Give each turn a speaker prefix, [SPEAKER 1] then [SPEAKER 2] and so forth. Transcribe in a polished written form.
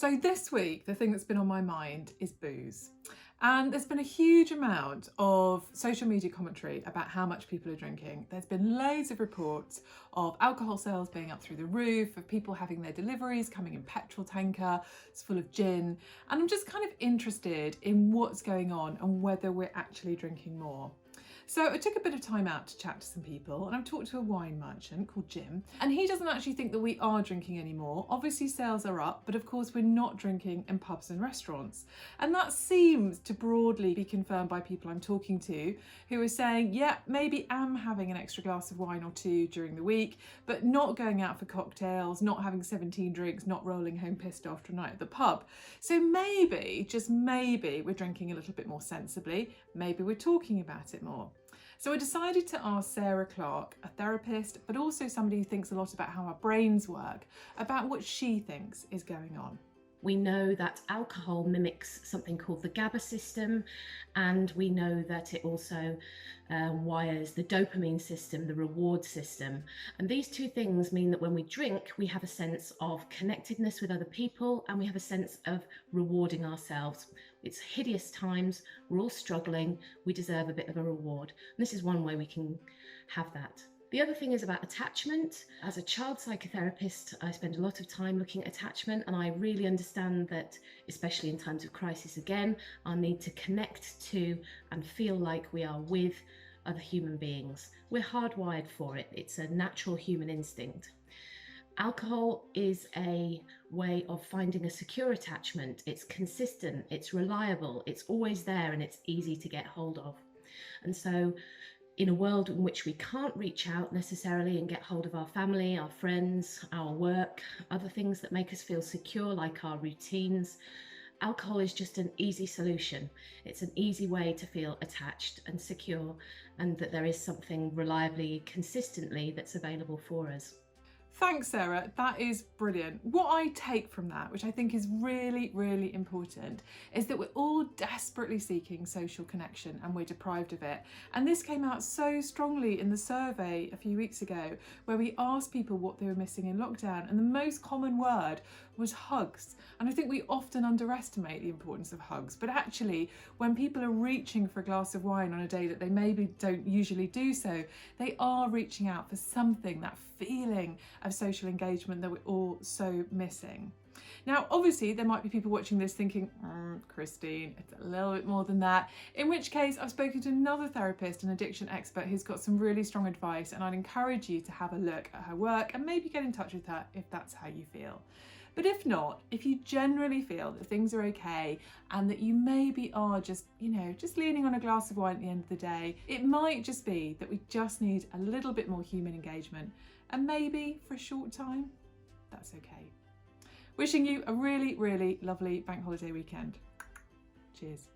[SPEAKER 1] So this week, the thing that's been on my mind is booze. And there's been a huge amount of social media commentary about how much people are drinking. There's been loads of reports of alcohol sales being up through the roof, of people having their deliveries coming in petrol tanker, it's full of gin. And I'm just kind of interested in what's going on and whether we're actually drinking more. So I took a bit of time out to chat to some people, and I've talked to a wine merchant called Jim, and he doesn't actually think that we are drinking anymore. Obviously sales are up, but of course we're not drinking in pubs and restaurants. And that seems to broadly be confirmed by people I'm talking to who are saying, yeah, maybe am having an extra glass of wine or two during the week, but not going out for cocktails, not having 17 drinks, not rolling home pissed after a night at the pub. So maybe, just maybe, we're drinking a little bit more sensibly. Maybe we're talking about it more. So I decided to ask Sarah Clark, a therapist, but also somebody who thinks a lot about how our brains work, about what she thinks is going on.
[SPEAKER 2] We know that alcohol mimics something called the GABA system, and we know that it also wires the dopamine system, the reward system. And these two things mean that when we drink, we have a sense of connectedness with other people, and we have a sense of rewarding ourselves. It's hideous times, we're all struggling, we deserve a bit of a reward. And this is one way we can have that. The other thing is about attachment. As a child psychotherapist, I spend a lot of time looking at attachment, and I really understand that, especially in times of crisis again, our need to connect to and feel like we are with other human beings. We're hardwired for it. It's a natural human instinct. Alcohol is a way of finding a secure attachment. It's consistent, it's reliable, it's always there, and it's easy to get hold of. And so in a world in which we can't reach out necessarily and get hold of our family, our friends, our work, other things that make us feel secure, like our routines, alcohol is just an easy solution. It's an easy way to feel attached and secure, and that there is something reliably, consistently that's available for us.
[SPEAKER 1] Thanks, Sarah. That is brilliant. What I take from that, which I think is really, really important, is that we're all desperately seeking social connection and we're deprived of it. And this came out so strongly in the survey a few weeks ago, where we asked people what they were missing in lockdown, and the most common word was hugs. And I think we often underestimate the importance of hugs, but actually when people are reaching for a glass of wine on a day that they maybe don't usually do so, they are reaching out for something, that feeling of social engagement that we're all so missing. Now, obviously, there might be people watching this thinking, Christine, it's a little bit more than that. In which case, I've spoken to another therapist and addiction expert who's got some really strong advice, and I'd encourage you to have a look at her work and maybe get in touch with her if that's how you feel. But if not, if you generally feel that things are okay and that you maybe are just leaning on a glass of wine at the end of the day, it might just be that we just need a little bit more human engagement, and maybe for a short time, that's okay. Wishing you a really, really lovely bank holiday weekend. Cheers.